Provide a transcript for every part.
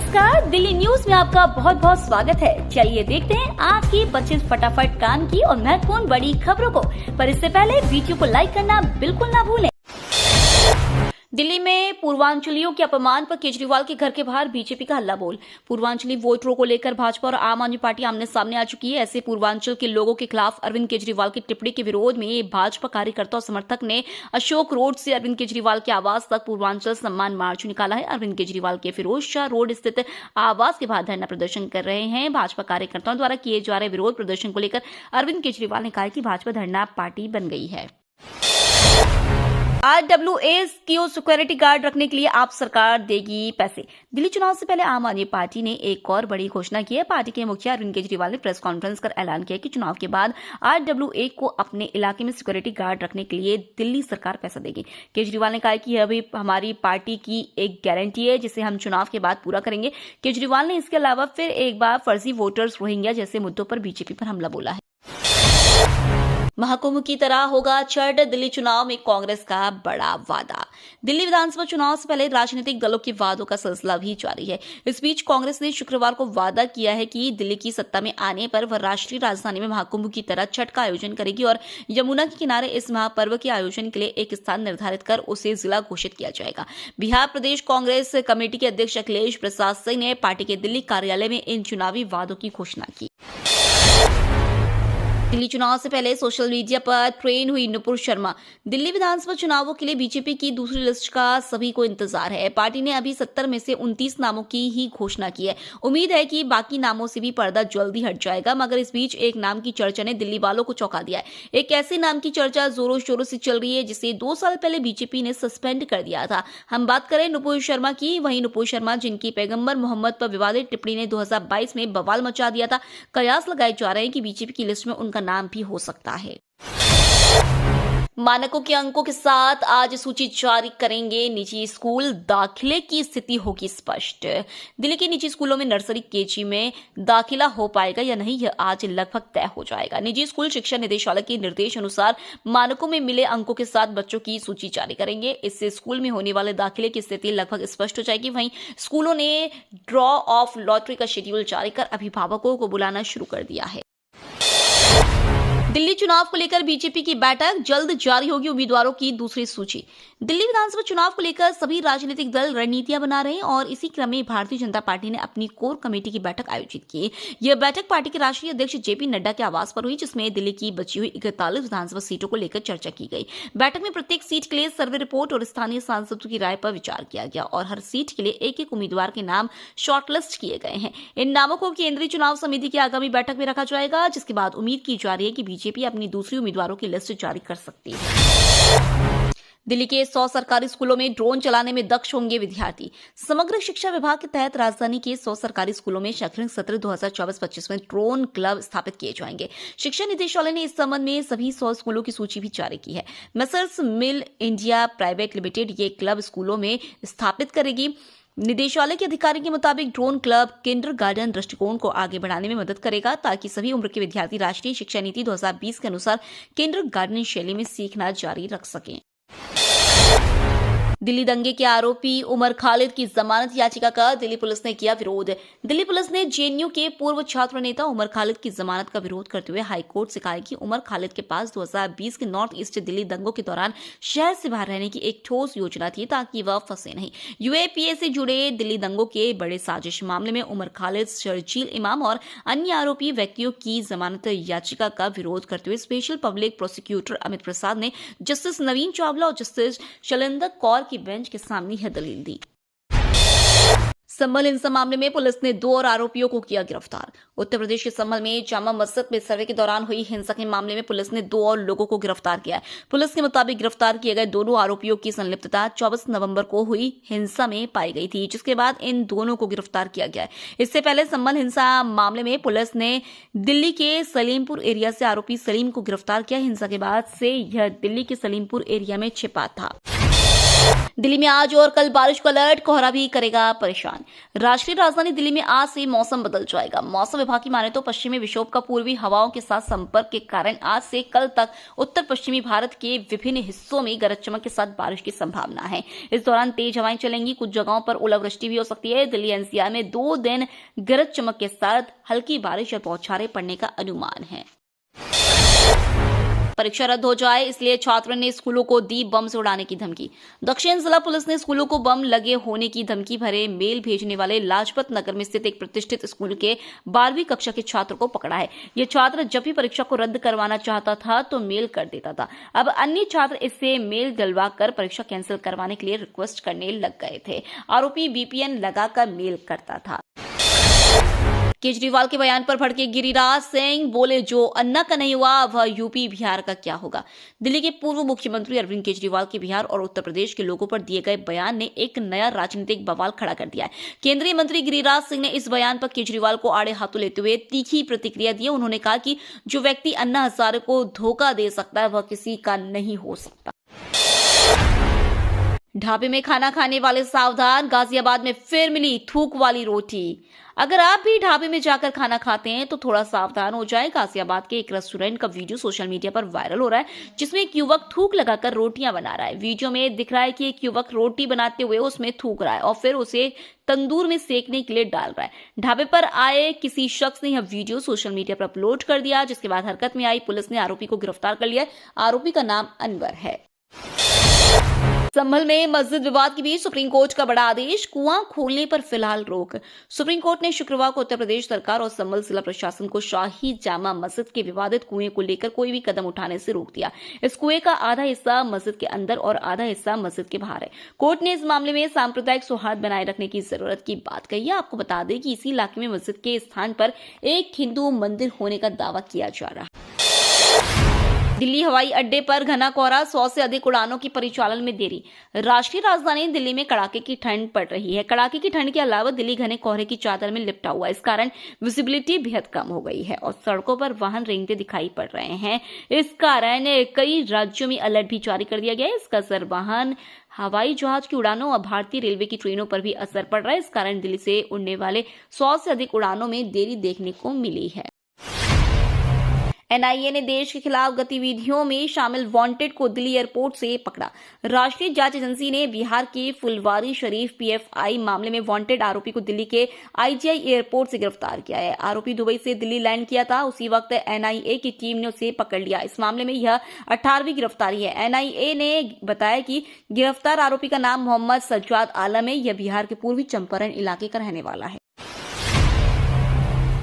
नमस्कार, दिल्ली न्यूज में आपका बहुत बहुत स्वागत है। चलिए देखते हैं आज की 25 फटाफट काम की और महत्वपूर्ण बड़ी खबरों को। पर इससे पहले वीडियो को लाइक करना बिल्कुल ना भूलें। दिल्ली में पूर्वांचलियों के अपमान पर केजरीवाल के घर के बाहर बीजेपी का हल्ला बोल। पूर्वांचली वोटरों को लेकर भाजपा और आम आदमी पार्टी आमने सामने आ चुकी है। ऐसे पूर्वांचल के लोगों के खिलाफ अरविंद केजरीवाल की टिप्पणी के विरोध में भाजपा कार्यकर्ता और समर्थक ने अशोक रोड से अरविंद केजरीवाल के आवास तक पूर्वांचल सम्मान मार्च निकाला है। अरविंद केजरीवाल के फिरोज शाह रोड स्थित आवास के बाहर धरना प्रदर्शन कर रहे हैं। भाजपा कार्यकर्ताओं द्वारा किए जा रहे विरोध प्रदर्शन को लेकर अरविंद केजरीवाल ने कहा कि भाजपा धरना पार्टी बन गई है। RWAs की सिक्योरिटी गार्ड रखने के लिए आप सरकार देगी पैसे। दिल्ली चुनाव से पहले आम आदमी पार्टी ने एक और बड़ी घोषणा की है। पार्टी के मुखिया अरविंद केजरीवाल ने प्रेस कॉन्फ्रेंस कर ऐलान किया कि चुनाव के बाद RWA को अपने इलाके में सिक्योरिटी गार्ड रखने के लिए दिल्ली सरकार पैसा देगी। केजरीवाल ने कहा कि यह भी हमारी पार्टी की एक गारंटी है जिसे हम चुनाव के बाद पूरा करेंगे। केजरीवाल ने इसके अलावा फिर एक बार फर्जी वोटर्स, रोहिंग्या जैसे मुद्दों पर बीजेपी पर हमला बोला है। महाकुंभ की तरह होगा छठ, दिल्ली चुनाव में कांग्रेस का बड़ा वादा। दिल्ली विधानसभा चुनाव से पहले राजनीतिक दलों के वादों का सिलसिला भी जारी है। इस बीच कांग्रेस ने शुक्रवार को वादा किया है कि दिल्ली की सत्ता में आने पर वह राष्ट्रीय राजधानी में महाकुंभ की तरह छठ का आयोजन करेगी और यमुना के किनारे इस महापर्व के आयोजन के लिए एक स्थान निर्धारित कर उसे जिला घोषित किया जाएगा। बिहार प्रदेश कांग्रेस कमेटी के अध्यक्ष अखिलेश प्रसाद सिंह ने पार्टी के दिल्ली कार्यालय में इन चुनावी वादों की घोषणा की। दिल्ली चुनाव से पहले सोशल मीडिया पर ट्रेंड हुई नुपुर शर्मा। दिल्ली विधानसभा चुनावों के लिए बीजेपी की दूसरी लिस्ट का सभी को इंतजार है। पार्टी ने अभी 70 में से 29 नामों की ही घोषणा की है। उम्मीद है कि बाकी नामों से भी पर्दा जल्दी हट जाएगा, मगर इस बीच एक नाम की चर्चा ने दिल्ली वालों को चौंका दिया है। एक ऐसे नाम की चर्चा जोरों शोरों से चल रही है जिसे 2 साल पहले बीजेपी ने सस्पेंड कर दिया था। हम बात करें नुपुर शर्मा की। वहीं नुपुर शर्मा, जिनकी पैगंबर मोहम्मद पर विवादित टिप्पणी ने 2022 में बवाल मचा दिया था, कयास लगाए जा रहे हैं कि बीजेपी की लिस्ट में उनका नाम भी हो सकता है। मानकों के अंकों के साथ आज सूची जारी करेंगे निजी स्कूल। दाखिले की स्थिति होगी स्पष्ट। दिल्ली के निजी स्कूलों में नर्सरी केजी में दाखिला हो पाएगा या नहीं, यह आज लगभग तय हो जाएगा। निजी स्कूल शिक्षा निदेशालय के निर्देश अनुसार मानकों में मिले अंकों के साथ बच्चों की सूची जारी करेंगे। इससे स्कूल में होने वाले दाखिले की स्थिति लगभग स्पष्ट हो जाएगी। वहीं स्कूलों ने ड्रॉ ऑफ लॉटरी का शेड्यूल जारी कर अभिभावकों को बुलाना शुरू कर दिया है। दिल्ली चुनाव को लेकर बीजेपी की बैठक, जल्द जारी होगी उम्मीदवारों की दूसरी सूची। दिल्ली विधानसभा चुनाव को लेकर सभी राजनीतिक दल रणनीतियां बना रहे हैं और इसी क्रम में भारतीय जनता पार्टी ने अपनी कोर कमेटी की बैठक आयोजित की। यह बैठक पार्टी के राष्ट्रीय अध्यक्ष जेपी नड्डा के आवास पर हुई, जिसमें दिल्ली की बची हुई 41 विधानसभा सीटों को लेकर चर्चा की गई। बैठक में प्रत्येक सीट के लिए सर्वे रिपोर्ट और स्थानीय सांसदों की राय पर विचार किया गया और हर सीट के लिए एक उम्मीदवार के नाम शॉर्टलिस्ट किए गए हैं। इन नामों को केंद्रीय चुनाव समिति की आगामी बैठक में रखा जाएगा, जिसके बाद उम्मीद की जा रही है कि बीजेपी अपनी दूसरी उम्मीदवारों की लिस्ट जारी कर सकती है। दिल्ली के 100 सरकारी स्कूलों में ड्रोन चलाने में दक्ष होंगे विद्यार्थी। समग्र शिक्षा विभाग के तहत राजधानी के 100 सरकारी स्कूलों में शैक्षणिक सत्र 2024-25 में ड्रोन क्लब स्थापित किए जाएंगे। शिक्षा निदेशालय ने इस संबंध में सभी 100 स्कूलों की सूची भी जारी की है। मेसर्स मिल इंडिया प्राइवेट लिमिटेड ये क्लब स्कूलों में स्थापित करेगी। निदेशालय के अधिकारी के मुताबिक ड्रोन क्लब किंडरगार्टन दृष्टिकोण को आगे बढ़ाने में मदद करेगा ताकि सभी उम्र के विद्यार्थी राष्ट्रीय शिक्षा नीति 2020 के अनुसार किंडरगार्टन शैली में सीखना जारी रख सकें। दिल्ली दंगे के आरोपी उमर खालिद की जमानत याचिका का दिल्ली पुलिस ने किया विरोध। दिल्ली पुलिस ने जेएनयू के पूर्व छात्र नेता उमर खालिद की जमानत का विरोध करते हुए हाईकोर्ट से कहा कि उमर खालिद के पास 2020 के नॉर्थ ईस्ट दिल्ली दंगों के दौरान शहर से बाहर रहने की एक ठोस योजना थी ताकि वह फंसे नहीं। यूएपीए से जुड़े दिल्ली दंगों के बड़े साजिश मामले में उमर खालिद, शर्जील इमाम और अन्य आरोपी व्यक्तियों की जमानत याचिका का विरोध करते हुए स्पेशल पब्लिक प्रोसिक्यूटर अमित प्रसाद ने जस्टिस नवीन चावला और जस्टिस शैलेंद्र कौर की बेंच के सामने यह दलील दी। संभल हिंसा मामले में पुलिस ने 2 और आरोपियों को किया गिरफ्तार। उत्तर प्रदेश के संभल में जामा मस्जिद में सर्वे के दौरान हुई हिंसा के मामले में पुलिस ने 2 और लोगों को गिरफ्तार किया है। पुलिस के मुताबिक गिरफ्तार किए गए दोनों आरोपियों की संलिप्तता 24 नवंबर को हुई हिंसा में पाई गई थी, जिसके बाद इन दोनों को गिरफ्तार किया गया है। इससे पहले संभल हिंसा मामले में पुलिस ने दिल्ली के सलीमपुर एरिया से आरोपी सलीम को गिरफ्तार किया। हिंसा के बाद से यह दिल्ली के सलीमपुर एरिया में छिपा था। दिल्ली में आज और कल बारिश का अलर्ट, कोहरा भी करेगा परेशान। राष्ट्रीय राजधानी दिल्ली में आज से मौसम बदल जाएगा। मौसम विभाग की माने तो पश्चिमी विक्षोभ का पूर्वी हवाओं के साथ संपर्क के कारण आज से कल तक उत्तर पश्चिमी भारत के विभिन्न हिस्सों में गरज चमक के साथ बारिश की संभावना है। इस दौरान तेज हवाएं चलेंगी, कुछ जगहों पर ओलावृष्टि भी हो सकती है। दिल्ली एनसीआर में 2 दिन गरज चमक के साथ हल्की बारिश और बौछारें पड़ने का अनुमान है। परीक्षा रद्द हो जाए इसलिए छात्रों ने स्कूलों को दी बम से उड़ाने की धमकी। दक्षिण जिला पुलिस ने स्कूलों को बम लगे होने की धमकी भरे मेल भेजने वाले लाजपत नगर में स्थित एक प्रतिष्ठित स्कूल के 12वीं कक्षा के छात्र को पकड़ा है। यह छात्र जब भी परीक्षा को रद्द करवाना चाहता था तो मेल कर देता था। अब अन्य छात्र इससे मेल डलवाकर परीक्षा कैंसिल करवाने के लिए रिक्वेस्ट करने लग गए थे। आरोपी VPN लगाकर मेल करता था। केजरीवाल के बयान पर भड़के गिरिराज सिंह, बोले जो अन्ना का नहीं हुआ वह यूपी बिहार का क्या होगा। दिल्ली के पूर्व मुख्यमंत्री अरविंद केजरीवाल के बिहार और उत्तर प्रदेश के लोगों पर दिए गए बयान ने एक नया राजनीतिक बवाल खड़ा कर दिया है। केंद्रीय मंत्री गिरिराज सिंह ने इस बयान पर केजरीवाल को आड़े हाथों लेते हुए तीखी प्रतिक्रिया दी। उन्होंने कहा कि जो व्यक्ति अन्ना हजारे को धोखा दे सकता है वह किसी का नहीं हो सकता। ढाबे में खाना खाने वाले सावधान, गाजियाबाद में फिर मिली थूक वाली रोटी। अगर आप भी ढाबे में जाकर खाना खाते हैं तो थोड़ा सावधान हो जाए। गाजियाबाद के एक रेस्टोरेंट का वीडियो सोशल मीडिया पर वायरल हो रहा है, जिसमें एक युवक थूक लगाकर रोटियां बना रहा है। वीडियो में दिख रहा है कि एक युवक रोटी बनाते हुए उसमें थूक रहा है और फिर उसे तंदूर में सेकने के लिए डाल रहा है। ढाबे पर आए किसी शख्स ने यह वीडियो सोशल मीडिया पर अपलोड कर दिया, जिसके बाद हरकत में आई पुलिस ने आरोपी को गिरफ्तार कर लिया। आरोपी का नाम अनवर है। संभल में मस्जिद विवाद के बीच सुप्रीम कोर्ट का बड़ा आदेश, कुआं खोलने पर फिलहाल रोक। सुप्रीम कोर्ट ने शुक्रवार को उत्तर प्रदेश सरकार और संभल जिला प्रशासन को शाही जामा मस्जिद के विवादित कुएं को लेकर कोई भी कदम उठाने से रोक दिया। इस कुएं का आधा हिस्सा मस्जिद के अंदर और आधा हिस्सा मस्जिद के बाहर है। कोर्ट ने इस मामले में सांप्रदायिक सौहार्द बनाए रखने की जरूरत की बात कही है। आपको बता दें कि इसी इलाके में मस्जिद के स्थान पर एक हिंदू मंदिर होने का दावा किया जा रहा है। दिल्ली हवाई अड्डे पर घना कोहरा, 100 से अधिक उड़ानों की परिचालन में देरी। राष्ट्रीय राजधानी दिल्ली में कड़ाके की ठंड पड़ रही है। कड़ाके की ठंड के अलावा दिल्ली घने कोहरे की चादर में लिपटा हुआ है। इस कारण विजिबिलिटी बेहद कम हो गई है और सड़कों पर वाहन रेंगते दिखाई पड़ रहे हैं। इस कारण कई राज्यों में अलर्ट भी जारी कर दिया गया है। इसका असर वाहन, हवाई जहाज की उड़ानों और भारतीय रेलवे की ट्रेनों पर भी असर पड़ रहा है। इस कारण दिल्ली से उड़ने वाले 100 से अधिक उड़ानों में देरी देखने को मिली है। NIA ने देश के खिलाफ गतिविधियों में शामिल वांटेड को दिल्ली एयरपोर्ट से पकड़ा। राष्ट्रीय जांच एजेंसी ने बिहार के फुलवारी शरीफ PFI मामले में वांटेड आरोपी को दिल्ली के IGI एयरपोर्ट से गिरफ्तार किया है। आरोपी दुबई से दिल्ली लैंड किया था, उसी वक्त NIA की टीम ने उसे पकड़ लिया। इस मामले में यह 18वीं गिरफ्तारी है। NIA ने बताया कि गिरफ्तार आरोपी का नाम मोहम्मद सज्जाद आलम है। यह बिहार के पूर्वी चंपारण इलाके का रहने वाला है।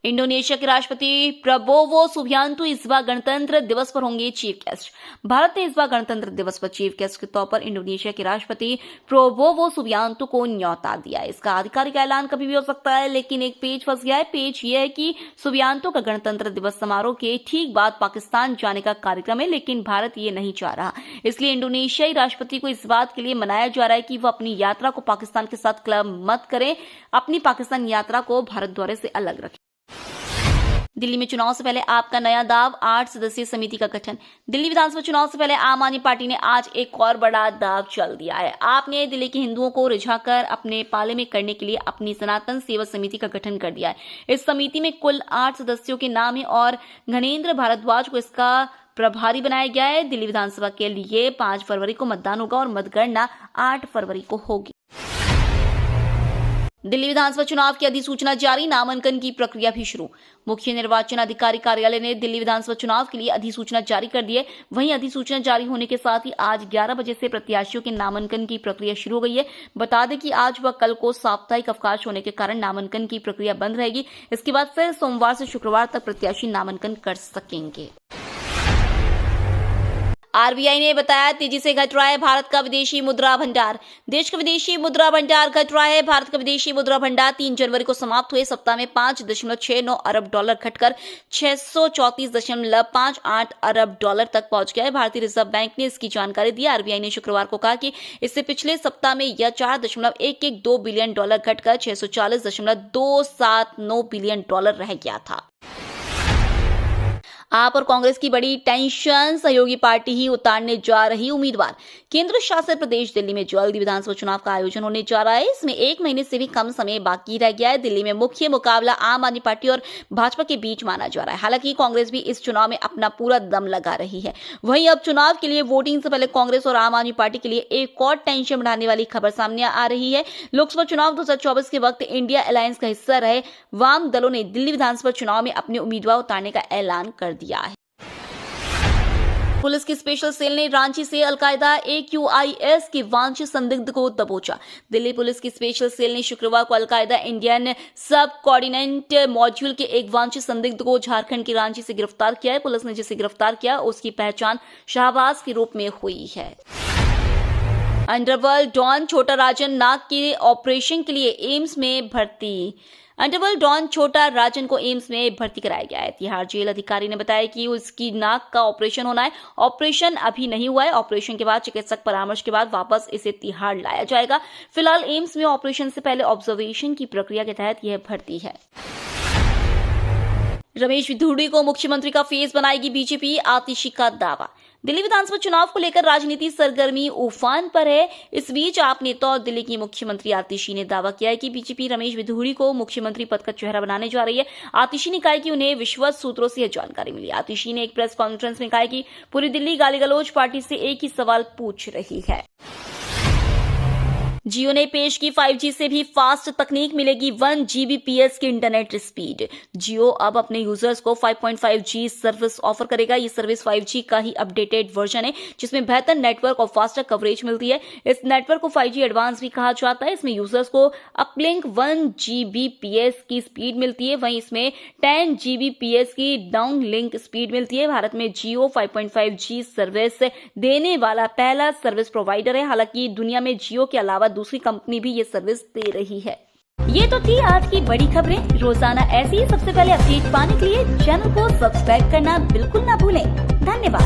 इंडोनेशिया के राष्ट्रपति प्रबोवो सुबियांतो इस बार गणतंत्र दिवस पर होंगे चीफ गेस्ट। भारत ने इस बार गणतंत्र दिवस पर चीफ गेस्ट के तौर पर इंडोनेशिया के राष्ट्रपति प्रबोवो सुबियांतो को न्यौता दिया है। इसका आधिकारिक ऐलान कभी भी हो सकता है, लेकिन एक पेज फंस गया है। पेज यह है कि सुबियांतो का गणतंत्र दिवस समारोह के ठीक बाद पाकिस्तान जाने का कार्यक्रम है, लेकिन भारत ये नहीं चाह रहा। इसलिए इंडोनेशियाई राष्ट्रपति को इस बात के लिए मनाया जा रहा है कि वह अपनी यात्रा को पाकिस्तान के साथ क्लब मत करें, अपनी पाकिस्तान यात्रा को भारत दौरे से अलग रखें। दिल्ली में चुनाव से पहले आपका नया दाव, 8 सदस्यीय समिति का गठन। दिल्ली विधानसभा चुनाव से पहले आम आदमी पार्टी ने आज एक और बड़ा दाव चल दिया है। आपने दिल्ली के हिंदुओं को रिझाकर अपने पाले में करने के लिए अपनी सनातन सेवा समिति का गठन कर दिया है। इस समिति में कुल 8 सदस्यों के नाम है और घनेन्द्र भारद्वाज को इसका प्रभारी बनाया गया है। दिल्ली विधानसभा के लिए 5 फरवरी को मतदान होगा और मतगणना 8 फरवरी को होगी। दिल्ली विधानसभा चुनाव की अधिसूचना जारी, नामांकन की प्रक्रिया भी शुरू। मुख्य निर्वाचन अधिकारी कार्यालय ने दिल्ली विधानसभा चुनाव के लिए अधिसूचना जारी कर दी है। वहीं अधिसूचना जारी होने के साथ ही आज 11 बजे से प्रत्याशियों के नामांकन की प्रक्रिया शुरू हो गई है। बता दें कि आज व कल को साप्ताहिक अवकाश होने के कारण नामांकन की प्रक्रिया बंद रहेगी। इसके बाद फिर सोमवार से शुक्रवार तक प्रत्याशी नामांकन कर सकेंगे। RBI ने बताया तेजी से घट रहा है भारत का विदेशी मुद्रा भंडार। देश का विदेशी मुद्रा भंडार घट रहा है। भारत का विदेशी मुद्रा भंडार 3 जनवरी को समाप्त हुए सप्ताह में 5.69 अरब डॉलर घटकर 634.58 अरब डॉलर तक पहुंच गया है। भारतीय रिजर्व बैंक ने इसकी जानकारी दी। RBI ने शुक्रवार को कहा कि इससे पिछले सप्ताह में यह 4.112 बिलियन डॉलर घटकर 640.279 बिलियन डॉलर रह गया था। आप और कांग्रेस की बड़ी टेंशन, सहयोगी पार्टी ही उतारने जा रही उम्मीदवार। केंद्र शासित प्रदेश दिल्ली में जल्द विधानसभा चुनाव का आयोजन होने जा रहा है। इसमें 1 महीने से भी कम समय बाकी रह गया है। दिल्ली में मुख्य मुकाबला आम आदमी पार्टी और भाजपा के बीच माना जा रहा है। हालांकि कांग्रेस भी इस चुनाव में अपना पूरा दम लगा रही है। वहीं अब चुनाव के लिए वोटिंग से पहले कांग्रेस और आम आदमी पार्टी के लिए एक और टेंशन बढ़ाने वाली खबर सामने आ रही है। लोकसभा चुनाव 2024 के वक्त इंडिया अलायंस का हिस्सा रहे वाम दलों ने दिल्ली विधानसभा चुनाव में अपने उम्मीदवार उतारने का ऐलान कर दिया है। पुलिस की स्पेशल सेल ने रांची से अलकायदा AQIS के वांछित संदिग्ध को दबोचा। दिल्ली पुलिस की स्पेशल सेल ने शुक्रवार को अलकायदा इंडियन सब कोऑर्डिनेट मॉड्यूल के एक वांछित संदिग्ध को झारखंड के रांची से गिरफ्तार किया है। पुलिस ने जिसे गिरफ्तार किया उसकी पहचान शाहबाज के रूप में हुई है। अंडरवर्ल्ड डॉन छोटा राजन नाक के ऑपरेशन के लिए एम्स में भर्ती। अंडरवर्ल्ड डॉन छोटा राजन को एम्स में भर्ती कराया गया है। तिहाड़ जेल अधिकारी ने बताया कि उसकी नाक का ऑपरेशन होना है। ऑपरेशन अभी नहीं हुआ है। ऑपरेशन के बाद चिकित्सक परामर्श के बाद वापस इसे तिहाड़ लाया जाएगा। फिलहाल एम्स में ऑपरेशन से पहले ऑब्जर्वेशन की प्रक्रिया के तहत यह भर्ती है। रमेश विधुड़ी को मुख्यमंत्री का फेस बनाएगी बीजेपी, आतिशी का दावा। दिल्ली विधानसभा चुनाव को लेकर राजनीति सरगर्मी उफान पर है। इस बीच आप नेता और दिल्ली की मुख्यमंत्री आतिशी ने दावा किया है कि बीजेपी रमेश विधुड़ी को मुख्यमंत्री पद का चेहरा बनाने जा रही है। आतिशी ने कहा कि उन्हें विश्वस्त सूत्रों से यह जानकारी मिली। आतिशी ने एक प्रेस कॉन्फ्रेंस में कहा कि पूरी दिल्ली गाली गलौज पार्टी से एक ही सवाल पूछ रही है। जियो ने पेश की 5G से भी फास्ट तकनीक, मिलेगी 1 Gbps की इंटरनेट स्पीड। जियो अब अपने यूजर्स को 5.5G सर्विस ऑफर करेगा। ये सर्विस 5G का ही अपडेटेड वर्जन है जिसमें बेहतर नेटवर्क और फास्टर कवरेज मिलती है। इस नेटवर्क को 5G एडवांस भी कहा जाता है। इसमें यूजर्स को अपलिंक 1 Gbps की स्पीड मिलती है। वहीं इसमें 10 Gbps की डाउन लिंक स्पीड मिलती है। भारत में जियो 5.5G सर्विस देने वाला पहला सर्विस प्रोवाइडर है। हालांकि दुनिया में जियो के अलावा दूसरी कंपनी भी ये सर्विस दे रही है। ये तो थी आज की बड़ी खबरें। रोजाना ऐसी ही सबसे पहले अपडेट पाने के लिए चैनल को सब्सक्राइब करना बिल्कुल ना भूलें। धन्यवाद।